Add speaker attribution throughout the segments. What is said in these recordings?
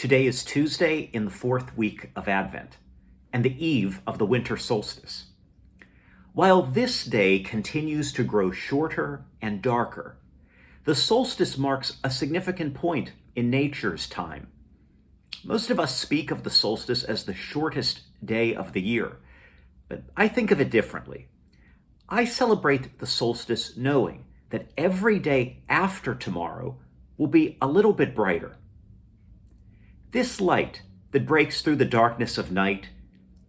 Speaker 1: Today is Tuesday in the fourth week of Advent, and the eve of the winter solstice. While this day continues to grow shorter and darker, the solstice marks a significant point in nature's time. Most of us speak of the solstice as the shortest day of the year, but I think of it differently. I celebrate the solstice knowing that every day after tomorrow will be a little bit brighter. This light that breaks through the darkness of night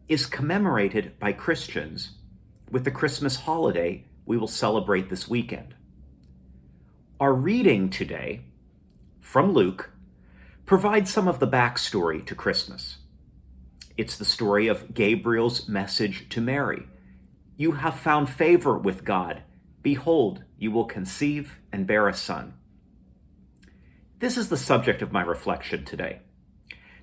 Speaker 1: is commemorated by Christians with the Christmas holiday we will celebrate this weekend. Our reading today from Luke provides some of the backstory to Christmas. It's the story of Gabriel's message to Mary. You have found favor with God. Behold, you will conceive and bear a son. This is the subject of my reflection today.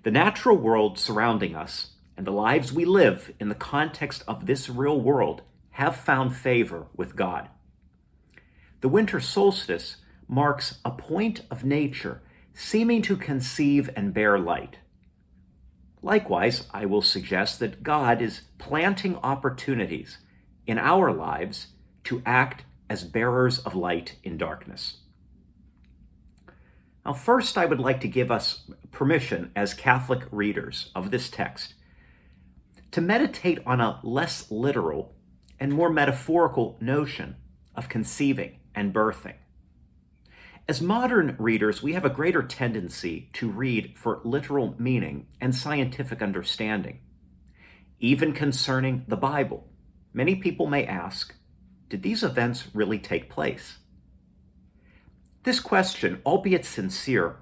Speaker 1: The natural world surrounding us and the lives we live in the context of this real world have found favor with God. The winter solstice marks a point of nature seeming to conceive and bear light. Likewise, I will suggest that God is planting opportunities in our lives to act as bearers of light in darkness. Now, first, I would like to give us permission as Catholic readers of this text to meditate on a less literal and more metaphorical notion of conceiving and birthing. As modern readers, we have a greater tendency to read for literal meaning and scientific understanding. Even concerning the Bible, many people may ask, did these events really take place? This question, albeit sincere,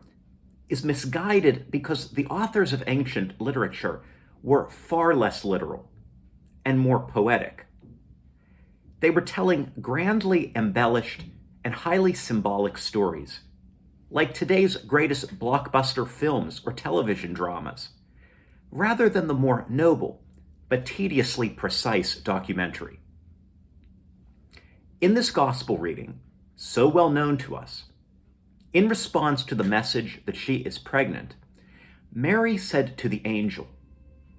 Speaker 1: is misguided because the authors of ancient literature were far less literal and more poetic. They were telling grandly embellished and highly symbolic stories, like today's greatest blockbuster films or television dramas, rather than the more noble but tediously precise documentary. In this gospel reading, so well known to us, in response to the message that she is pregnant, Mary said to the angel,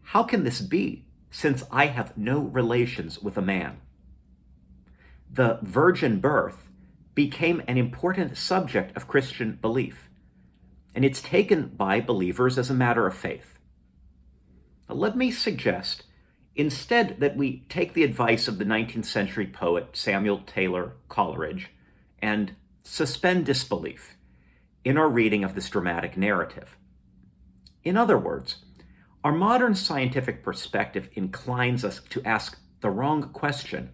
Speaker 1: "How can this be, since I have no relations with a man?" The virgin birth became an important subject of Christian belief, and it's taken by believers as a matter of faith. Now, let me suggest instead that we take the advice of the 19th century poet Samuel Taylor Coleridge and suspend disbelief in our reading of this dramatic narrative. In other words, our modern scientific perspective inclines us to ask the wrong question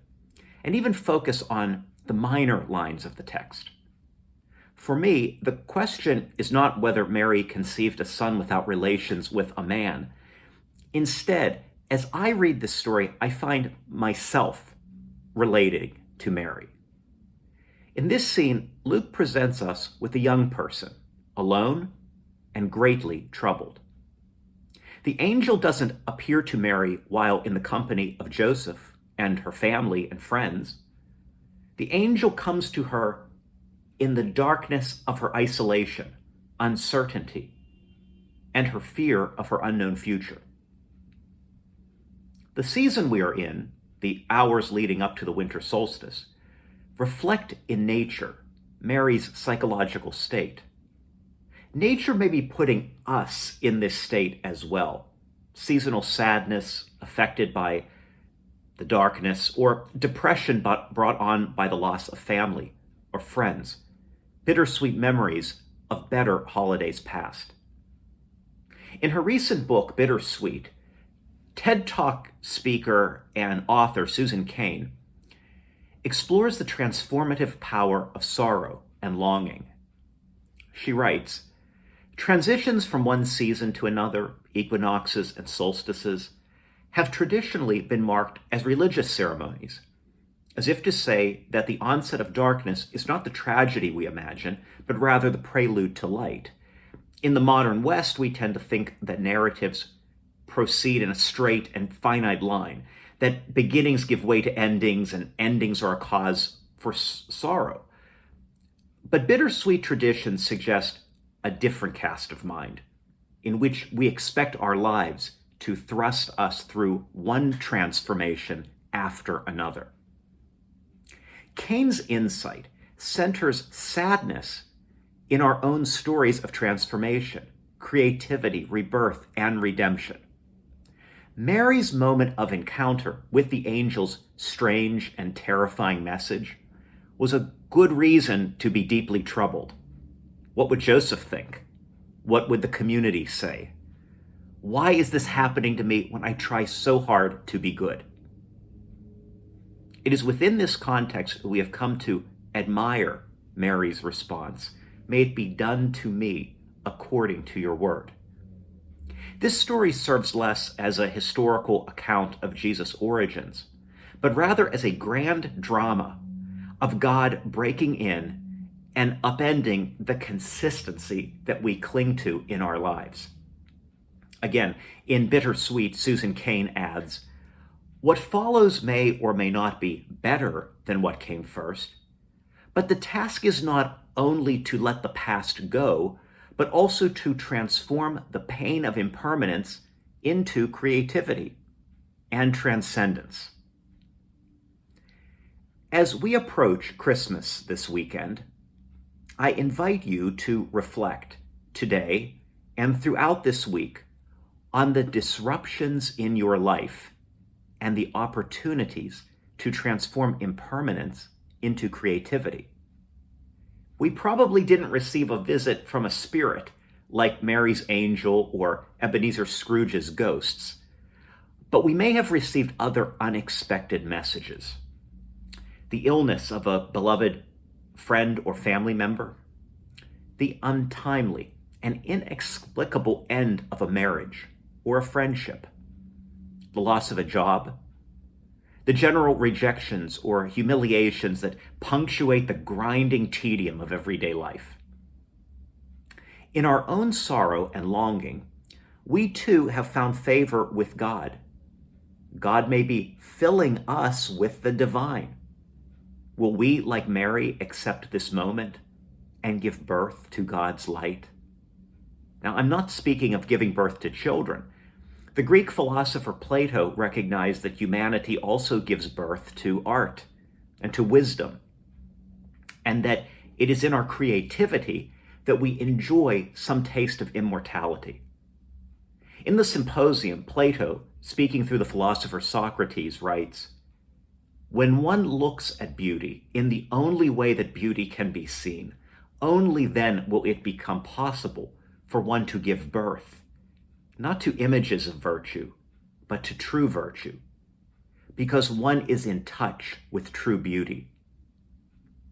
Speaker 1: and even focus on the minor lines of the text. For me, the question is not whether Mary conceived a son without relations with a man. Instead, as I read this story, I find myself relating to Mary. In this scene, Luke presents us with a young person, alone and greatly troubled. The angel doesn't appear to Mary while in the company of Joseph and her family and friends. The angel comes to her in the darkness of her isolation, uncertainty, and her fear of her unknown future. The season we are in, the hours leading up to the winter solstice, reflect in nature Mary's psychological state. Nature may be putting us in this state as well. Seasonal sadness affected by the darkness, or depression brought on by the loss of family or friends, bittersweet memories of better holidays past. In her recent book, Bittersweet, TED Talk speaker and author Susan Cain explores the transformative power of sorrow and longing. She writes, "Transitions from one season to another, equinoxes and solstices, have traditionally been marked as religious ceremonies, as if to say that the onset of darkness is not the tragedy we imagine, but rather the prelude to light. In the modern West, we tend to think that narratives proceed in a straight and finite line, that beginnings give way to endings and endings are a cause for sorrow. But bittersweet traditions suggest a different cast of mind. in which we expect our lives to thrust us through one transformation after another. Cain's insight centers sadness in our own stories of transformation, creativity, rebirth, and redemption. Mary's moment of encounter with the angel's strange and terrifying message was a good reason to be deeply troubled. What would Joseph think? What would the community say? Why is this happening to me when I try so hard to be good? It is within this context that we have come to admire Mary's response. May it be done to me according to your word. This story serves less as a historical account of Jesus' origins, but rather as a grand drama of God breaking in and upending the consistency that we cling to in our lives. Again, in Bittersweet, Susan Cain adds, "What follows may or may not be better than what came first, but the task is not only to let the past go, but also to transform the pain of impermanence into creativity and transcendence." As we approach Christmas this weekend, I invite you to reflect today and throughout this week on the disruptions in your life and the opportunities to transform impermanence into creativity. We probably didn't receive a visit from a spirit like Mary's angel or Ebenezer Scrooge's ghosts, but we may have received other unexpected messages. The illness of a beloved friend or family member, the untimely and inexplicable end of a marriage or a friendship, the loss of a job, the general rejections or humiliations that punctuate the grinding tedium of everyday life. In our own sorrow and longing, we too have found favor with God. God may be filling us with the divine. Will we, like Mary, accept this moment and give birth to God's light? Now, I'm not speaking of giving birth to children. The Greek philosopher Plato recognized that humanity also gives birth to art and to wisdom, and that it is in our creativity that we enjoy some taste of immortality. In the Symposium, Plato, speaking through the philosopher Socrates, writes, "When one looks at beauty in the only way that beauty can be seen, only then will it become possible for one to give birth, not to images of virtue, but to true virtue, because one is in touch with true beauty.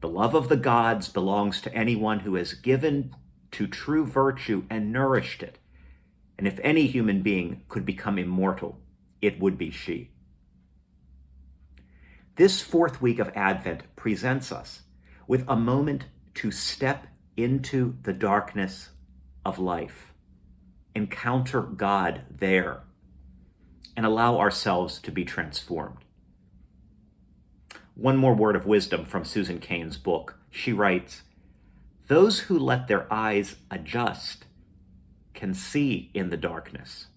Speaker 1: The love of the gods belongs to anyone who has given to true virtue and nourished it, and if any human being could become immortal, it would be she." This fourth week of Advent presents us with a moment to step into the darkness of life, encounter God there, and allow ourselves to be transformed. One more word of wisdom from Susan Cain's book. She writes, "Those who let their eyes adjust can see in the darkness."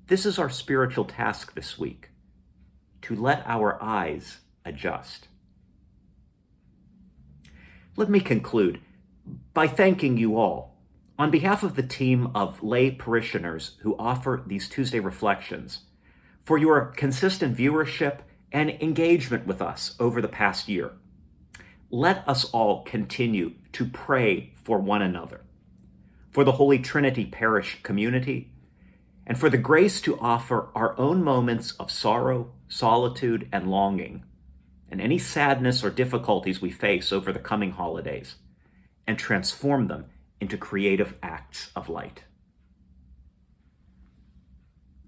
Speaker 1: This is our spiritual task this week, to let our eyes adjust. Let me conclude by thanking you all, on behalf of the team of lay parishioners who offer these Tuesday reflections, for your consistent viewership and engagement with us over the past year. Let us all continue to pray for one another, for the Holy Trinity Parish community, and for the grace to offer our own moments of sorrow, solitude, and longing, and any sadness or difficulties we face over the coming holidays, and transform them into creative acts of light.